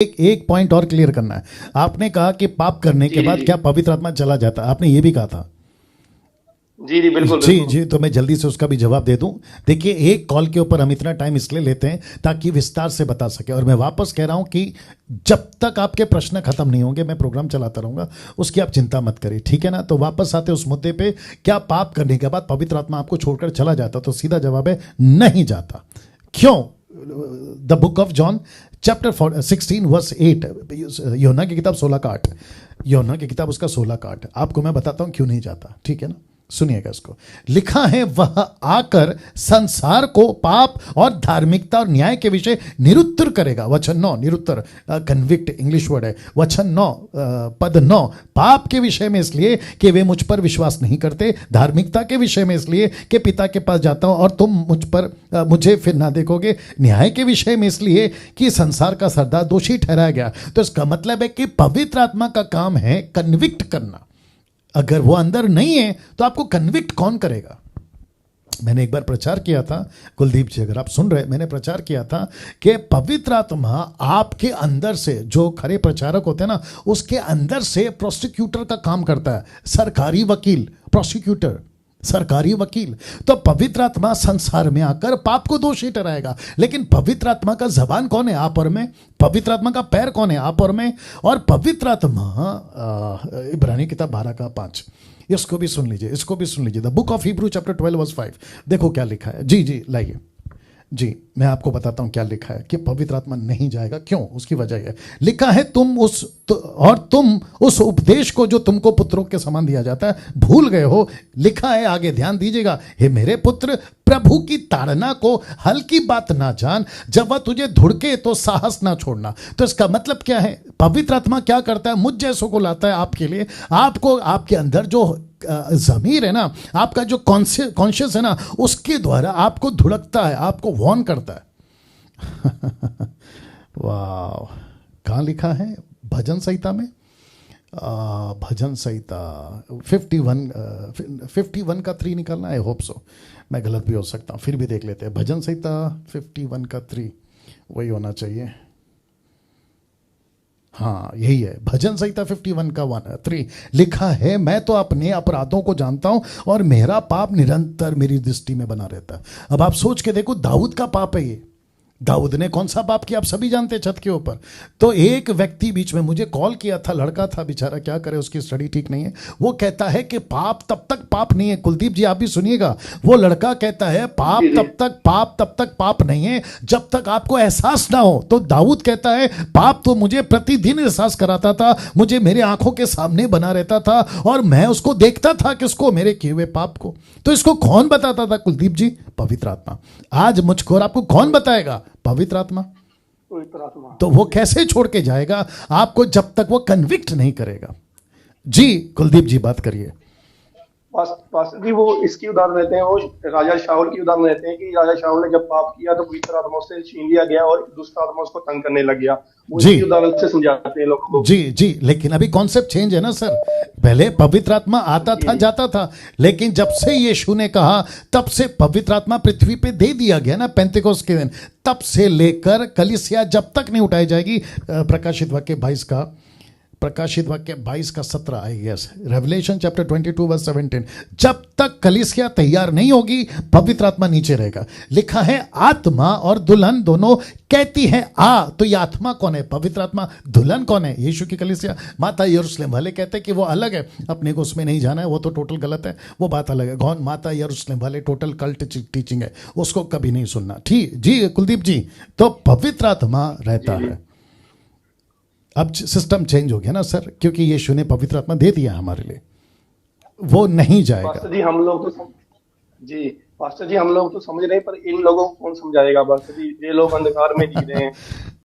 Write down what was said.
एक पॉइंट और क्लियर करना है। आपने कहा कि पाप करने के बाद क्या पवित्र आत्मा चला जाता है, आपने ये भी कहा था। जी जी बिल्कुल जी जी, तो मैं जल्दी से उसका भी जवाब दे दूं। देखिए, एक कॉल के ऊपर हम इतना टाइम इसलिए लेते हैं ताकि विस्तार से बता सके, और मैं वापस कह रहा हूं कि जब तक आपके प्रश्न खत्म नहीं होंगे मैं प्रोग्राम चलाता रहूंगा, उसकी आप चिंता मत करिए, ठीक है ना। तो वापस आते उस मुद्दे पे, क्या पाप करने के बाद पवित्र आत्मा आपको छोड़कर चला जाता, तो सीधा जवाब है नहीं जाता। क्यों? The book of John chapter 16 verse 8, यूहन्ना की किताब 16 का 8, यूहन्ना की किताब उसका 16 का 8, आपको मैं बताता हूं क्यों नहीं जाता, ठीक है ना। सुनिएगा इसको। लिखा है, वह आकर संसार को पाप और धार्मिकता और न्याय के विषय निरुत्तर करेगा। वचन 9, निरुत्तर कन्विक्ट इंग्लिश वर्ड है। वचन 9 पद 9, पाप के विषय में इसलिए कि वे मुझ पर विश्वास नहीं करते, धार्मिकता के विषय में इसलिए कि पिता के पास जाता हूं और तुम मुझे फिर ना देखोगे, न्याय के विषय में इसलिए कि संसार का सरदार दोषी ठहराया गया। तो इसका मतलब है कि पवित्र आत्मा का काम है कन्विक्ट करना। अगर वो अंदर नहीं है तो आपको कन्विक्ट कौन करेगा? मैंने एक बार प्रचार किया था, कुलदीप जी अगर आप सुन रहे, मैंने प्रचार किया था कि पवित्र आत्मा आपके अंदर से, जो खरे प्रचारक होते हैं ना, उसके अंदर से प्रोसिक्यूटर का काम करता है। सरकारी वकील, प्रोसिक्यूटर, सरकारी वकील। तो पवित्र आत्मा संसार में आकर पाप को दोषी ठहराएगा, लेकिन पवित्र आत्मा का जबान कौन है? आप और मैं। पवित्र आत्मा का पैर कौन है? आप और मैं। और पवित्र आत्मा, इब्रानी किताब 12 का 5, इसको भी सुन लीजिए, इसको भी सुन लीजिए। The book of Hebrew chapter 12 verse 5, देखो क्या लिखा है। जी जी लाइए जी, मैं आपको बताता हूं क्या लिखा है कि पवित्र आत्मा नहीं जाएगा। क्यों? उसकी वजह है, लिखा है, तुम उस उपदेश को जो तुमको पुत्रों के समान दिया जाता है भूल गए हो। लिखा है आगे, ध्यान दीजिएगा, हे मेरे पुत्र, प्रभु की ताड़ना को हल्की बात ना जान, जब वह तुझे धुड़के तो साहस ना छोड़ना। तो इसका मतलब क्या है? पवित्र आत्मा क्या करता है? मुझ जैसों को लाता है आपके लिए, आपको, आपके अंदर जो ज़मीर है ना, आपका जो कॉन्शियस है ना, उसके द्वारा आपको धुड़कता है, आपको वार्न करता है। वाह, कहाँ लिखा है? भजन संहिता में, भजन संहिता 51 का 3 निकालना, आई होप सो, मैं गलत भी हो सकता हूँ, फिर भी देख लेते हैं। भजन संहिता 51 का 3 वही होना चाहिए। हाँ यही है, भजन संहिता 51 का 3 लिखा है, मैं तो अपने अपराधों को जानता हूं और मेरा पाप निरंतर मेरी दृष्टि में बना रहता है। अब आप सोच के देखो, दाऊद का पाप है ये। दाऊद ने कौन सा पाप किया? आप सभी जानते हैं, छत के ऊपर। तो एक व्यक्ति बीच में मुझे कॉल किया था, लड़का था बेचारा, क्या करे, उसकी स्टडी ठीक नहीं है। वो कहता है कि पाप तब तक पाप नहीं है। कुलदीप जी आप भी सुनिएगा, वो लड़का कहता है पाप तब तक पाप नहीं है जब तक आपको एहसास ना हो। तो दाऊद कहता है पाप तो मुझे प्रतिदिन एहसास कराता था, मुझे मेरे आंखों के सामने बना रहता था और मैं उसको देखता था, किसको? मेरे किए हुए पाप को। तो इसको कौन बताता था कुलदीप जी? पवित्र आत्मा। आज मुझको और आपको कौन बताएगा? पवित्र आत्मा। तो वो कैसे छोड़ के जाएगा आपको जब तक वो कन्विक्ट नहीं करेगा? जी कुलदीप जी बात करिए। पास्टर जी, वो इसकी उदाहरण देते हैं, वो राजा शाऊल की उदाहरण देते हैं कि राजा शाऊल ने जब पाप किया तो पवित्र आत्मा से छीन लिया गया और दुष्ट आत्मा उसको तंग करने लग गया। वो इसकी उदाहरण से समझाते हैं लोगों को। जी जी, लेकिन अभी कॉन्सेप्ट चेंज है ना सर। पहले पवित्र आत्मा आता था, जाता था, लेकिन जब से यीशु ने कहा तब से पवित्र आत्मा पृथ्वी पे दे दिया गया ना, पेंतेकोस्त के दिन, तब से लेकर कलीसिया जब तक नहीं उठाई जाएगी। प्रकाशित वाक्य 22 का 17 I guess, revelation chapter 22 verse 17, जब तक कलीसिया तैयार नहीं होगी पवित्र आत्मा नीचे रहेगा। लिखा है आत्मा और दुल्हन दोनों कहती है आ। तो ये आत्मा कौन है? पवित्र आत्मा। दुल्हन कौन है? यीशु की कलीसिया। माता यरूशलेम वाले कहते हैं कि वो अलग है, अपने को उसमें नहीं जाना है, वो तो टोटल गलत है, वो बात अलग है। कौन? माता यरूशलेम वाले टोटल कल्ट टीचिंग है, उसको कभी नहीं सुनना। ठीक जी कुलदीप जी, तो पवित्र आत्मा रहता है। अब सिस्टम चेंज हो गया ना सर, क्योंकि यीशु ने पवित्र आत्मा दे दिया हमारे लिए, वो नहीं जाएगा। पास्टर जी हम लोग तो समझ रहे हैं, पर इन लोगों को कौन समझाएगा? पास्टर जी, ये लोग अंधकार में जी रहे हैं।